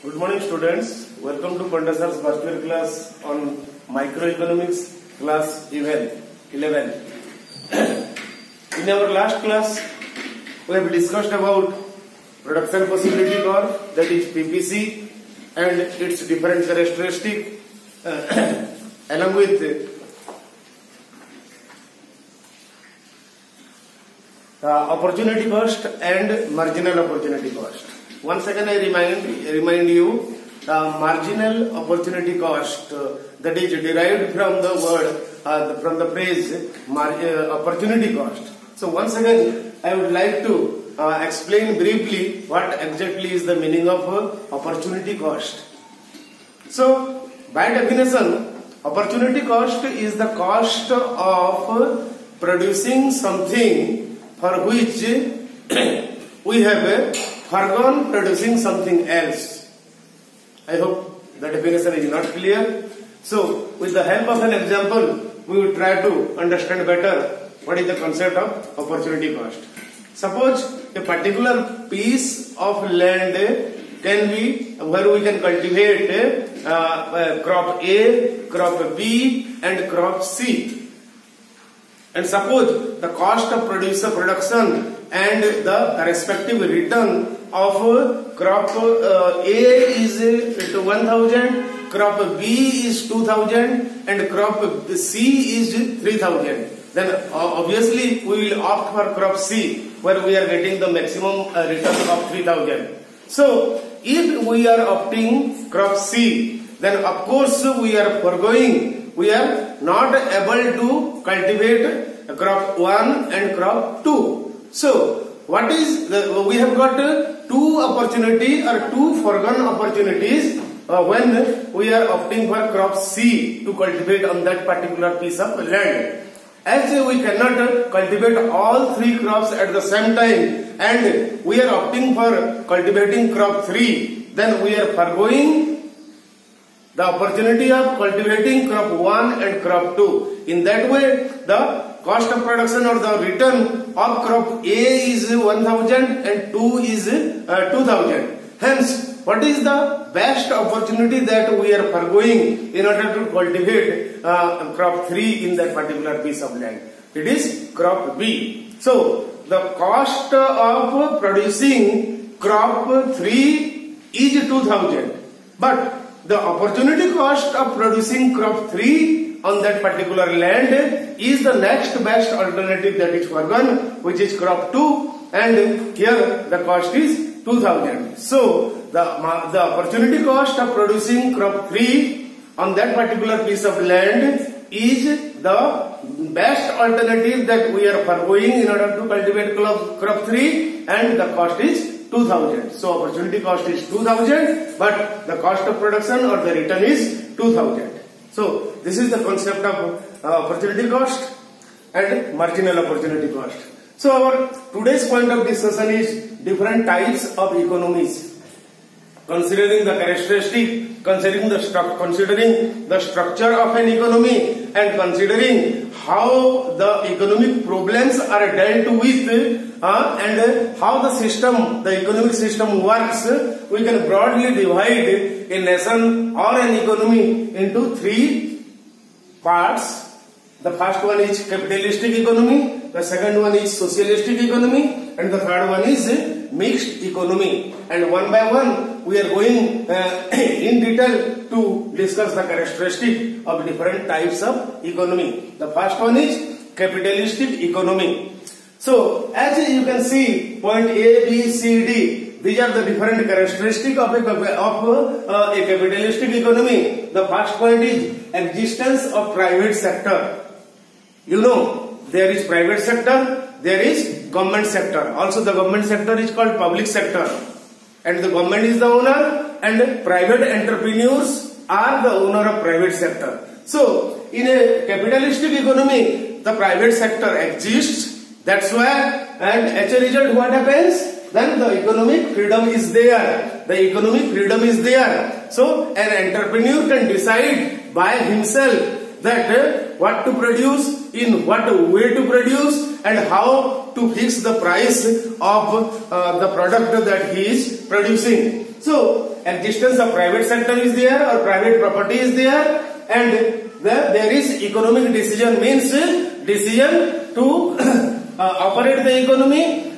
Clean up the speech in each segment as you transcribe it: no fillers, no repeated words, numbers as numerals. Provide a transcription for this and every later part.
Good morning, students. Welcome to Pandya Sir's first year class on microeconomics, class 11. In our last class, we have discussed about production possibility curve, that is PPC, and its different characteristic, along with opportunity cost and marginal opportunity cost. Once again, I remind you the marginal opportunity cost that is derived from the word from the phrase opportunity cost. So once again, I would like to explain briefly what exactly is the meaning of opportunity cost. So by definition, opportunity cost is the cost of producing something for which we have forgone producing something else. I hope the definition is not clear. So with the help of an example, we will try to understand better what is the concept of opportunity cost. Suppose a particular piece of land can be where we can cultivate crop A, crop B and crop C. And suppose the cost of production and the respective return of crop A is 1000, crop B is 2000 and crop C is 3000. Then obviously we will opt for crop C, where we are getting the maximum return of 3000. So if we are opting crop C, then of course we are foregoing, we are not able to cultivate crop 1 and crop 2. So what is we have got two opportunity or two foregone opportunities when we are opting for crop C to cultivate on that particular piece of land. As we cannot cultivate all three crops at the same time and we are opting for cultivating crop 3, then we are foregoing the opportunity of cultivating crop 1 and crop 2. In that way, the cost of production or the return of crop A is 1000 and 2 is 2000. Hence, what is the best opportunity that we are foregoing in order to cultivate crop 3 in that particular piece of land? It is crop B. So, the cost of producing crop 3 is 2000. But the opportunity cost of producing crop 3 on that particular land is the next best alternative that is foregone, which is crop 2, and here the cost is 2000. So the opportunity cost of producing crop 3 on that particular piece of land is the best alternative that we are foregoing in order to cultivate crop 3, and the cost is 2000. So opportunity cost is 2000, but the cost of production or the return is 2000. So this is the concept of opportunity cost and marginal opportunity cost. So our today's point of discussion is different types of economies, considering the characteristic, considering the structure of an economy, and considering how the economic problems are dealt with and how the economic system works. We can broadly divide a nation or an economy into three parts. The first one is capitalistic economy, the second one is socialistic economy, and the third one is mixed economy. And one by one we are going in detail to discuss the characteristic of different types of economy. The first one is capitalistic economy. So as you can see, point A, B, C, D, these are the different characteristics of a capitalistic economy. The first point is existence of private sector. You know, there is private sector, there is government sector. Also the government sector is called public sector. And the government is the owner and private entrepreneurs are the owner of private sector. So in a capitalistic economy, the private sector exists. That's why, and as a result what happens? Then the economic freedom is there. The economic freedom is there. So an entrepreneur can decide by himself that what to produce, in what way to produce, and how to fix the price of the product that he is producing. So existence of private sector is there or private property is there, and there is economic decision, means decision to operate the economy,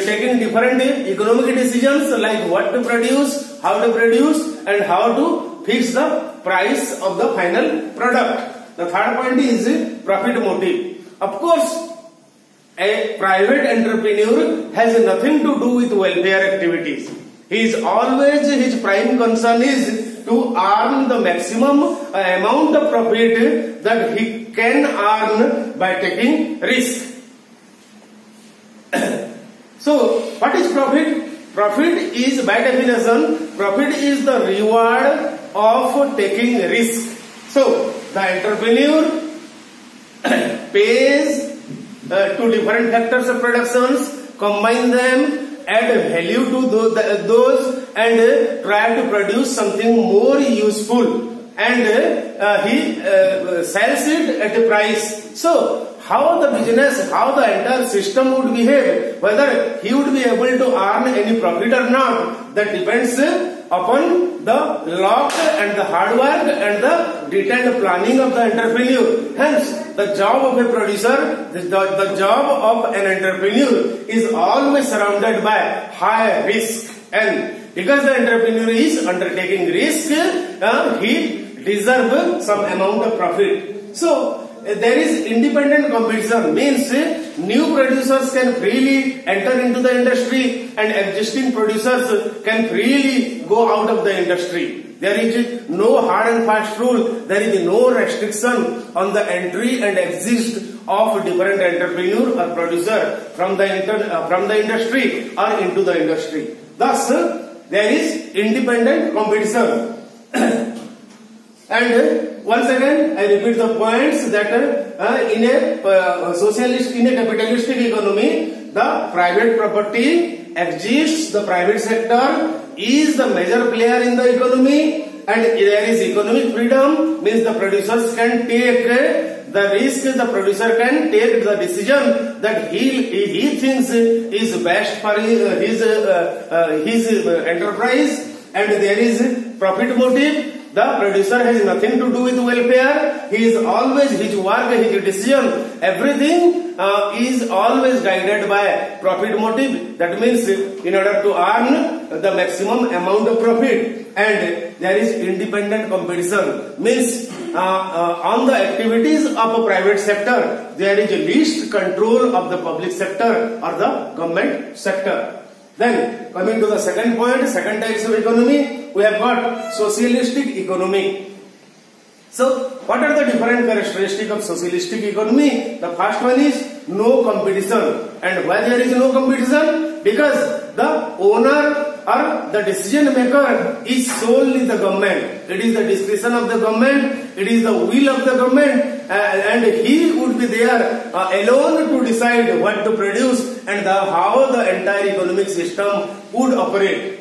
taking different economic decisions like what to produce, how to produce, and how to fix the price of the final product. The third point is profit motive. Of course, a private entrepreneur has nothing to do with welfare activities. His prime concern is to earn the maximum amount of profit that he can earn by taking risk. So, what is profit? Profit is, by definition, profit is the reward of taking risk. So, the entrepreneur pays to different factors of productions, combine them, add value to those, and try to produce something more useful, and he sells it at a price. So, how the business, how the entire system would behave, whether he would be able to earn any profit or not, that depends upon the luck and the hard work and the detailed planning of the entrepreneur. Hence, the job of a producer, the job of an entrepreneur is always surrounded by high risk, and because the entrepreneur is undertaking risk, he deserves some amount of profit. So, there is independent competition, means new producers can freely enter into the industry and existing producers can freely go out of the industry. There is no hard and fast rule, there is no restriction on the entry and exit of different entrepreneur or producer from the industry or into the industry. Thus, there is independent competition. And once again, I repeat the points that in a socialist, in a capitalistic economy, the private property exists, the private sector is the major player in the economy, and there is economic freedom, means the producers can take the risk, the producer can take the decision that he thinks is best for his enterprise, and there is profit motive. The producer has nothing to do with welfare. He is always, his work, his decision, everything is always guided by profit motive. That means in order to earn the maximum amount of profit. And there is independent competition, means on the activities of a private sector, there is least control of the public sector or the government sector. Then, coming to the second point, second types of economy, we have got socialistic economy. So, what are the different characteristics of socialistic economy? The first one is no competition. And why there is no competition? Because the owner or the decision maker is solely the government. It is the discretion of the government, it is the will of the government, and he would be there alone to decide what to produce and how the entire economic system would operate.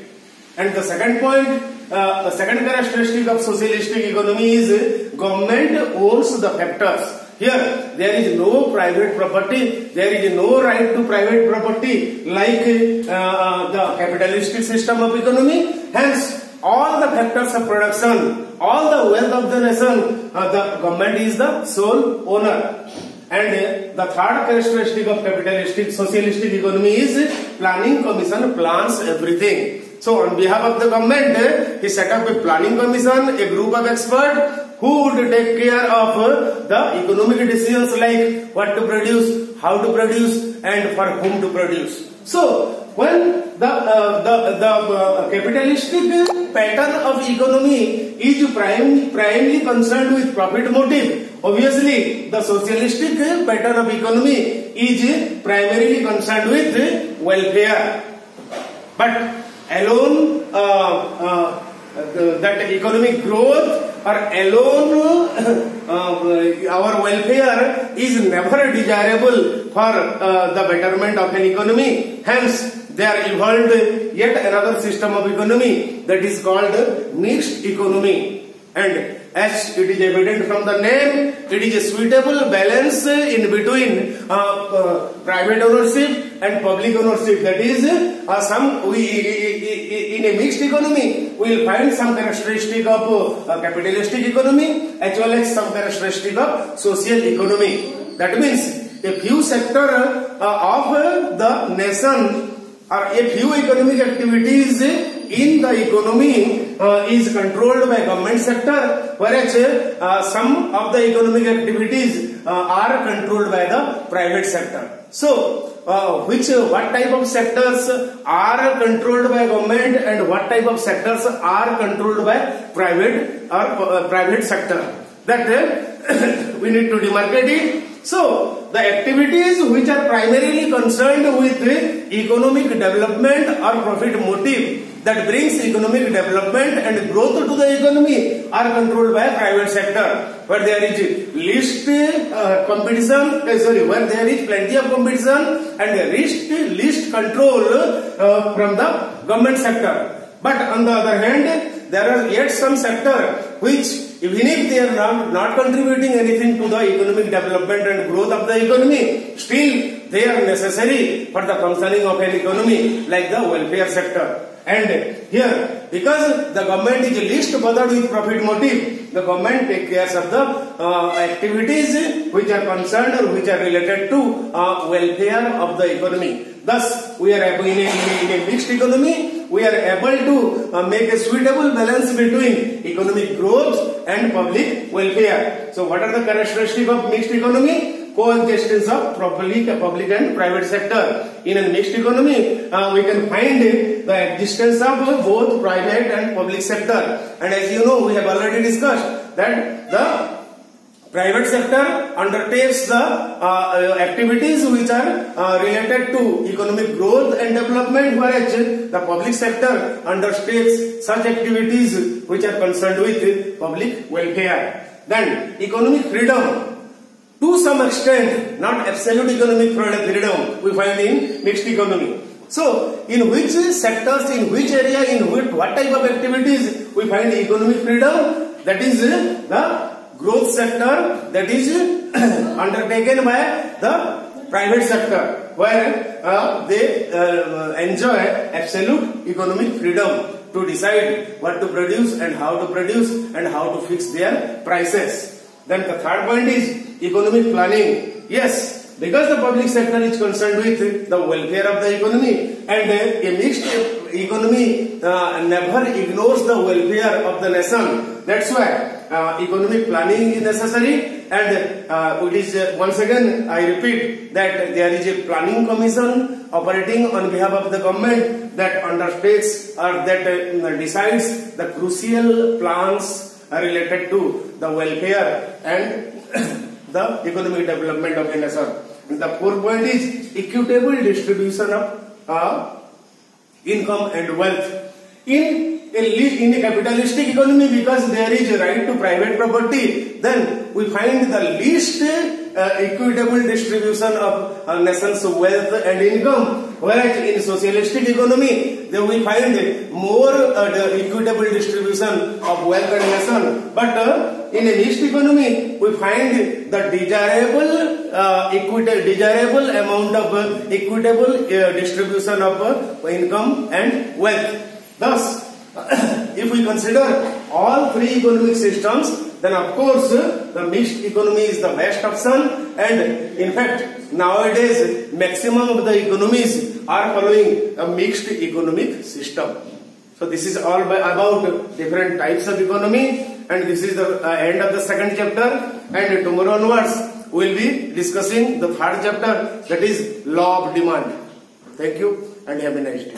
And the second point, the second characteristic of socialistic economy is government owns the factors. Here, there is no private property, there is no right to private property like the capitalistic system of economy. Hence, all the factors of production, all the wealth of the nation, the government is the sole owner. And the third characteristic of capitalistic socialistic economy is planning commission plans everything. So on behalf of the government, he set up a planning commission, a group of experts who would take care of the economic decisions like what to produce, how to produce, and for whom to produce. So when the capitalistic pattern of economy is primarily concerned with profit motive, obviously the socialistic pattern of economy is primarily concerned with welfare. But alone that economic growth or alone our welfare is never desirable for the betterment of an economy. Hence, there evolved yet another system of economy that is called mixed economy. And as it is evident from the name, it is a suitable balance in between private ownership and public ownership. That is, in a mixed economy, we will find some characteristic of capitalistic economy as well as some characteristic of social economy. That means a few sector of the nation or a few economic activities in the economy is controlled by government sector, whereas some of the economic activities are controlled by the private sector. So, what type of sectors are controlled by government and what type of sectors are controlled by private sector? That we need to demarcate it. So, the activities which are primarily concerned with economic development or profit motive that brings economic development and growth to the economy are controlled by private sector. Where there is least competition, where there is plenty of competition and least control from the government sector. But on the other hand, there are yet some sector which, even if they are not contributing anything to the economic development and growth of the economy, still they are necessary for the functioning of an economy, like the welfare sector. And here, because the government is least bothered with profit motive, the government takes care of the activities which are concerned or which are related to welfare of the economy. Thus, we are able, in a mixed economy, we are able to make a suitable balance between economic growth and public welfare. So, what are the characteristics of mixed economy? Coexistence of public and private sector. In a mixed economy, we can find the existence of both private and public sector. And as you know, we have already discussed that the private sector undertakes the activities which are related to economic growth and development, whereas the public sector undertakes such activities which are concerned with public welfare. Then, economic freedom. To some extent, not absolute economic freedom, we find in mixed economy. So, in which sectors, in which area, what type of activities we find economic freedom? That is the growth sector, that is undertaken by the private sector, where they enjoy absolute economic freedom to decide what to produce and how to fix their prices. Then the third point is economic planning. Yes, because the public sector is concerned with the welfare of the economy, and a mixed economy never ignores the welfare of the nation. That's why economic planning is necessary, and it is once again I repeat that there is a planning commission operating on behalf of the government that undertakes or that decides the crucial plans related to the welfare and the economic development of a nation. And the fourth point is equitable distribution of income and wealth. In a capitalistic economy, because there is a right to private property, then we find the least equitable distribution of nation's wealth and income. Whereas in socialistic economy, then we find more equitable distribution of wealth and nation. But in a mixed economy, we find the desirable amount of equitable distribution of income and wealth. Thus, if we consider all three economic systems, then of course the mixed economy is the best option, and in fact nowadays maximum of the economies are following a mixed economic system. So this is all about different types of economy, and this is the end of the second chapter, and tomorrow onwards we will be discussing the third chapter, that is law of demand. Thank you and have a nice day.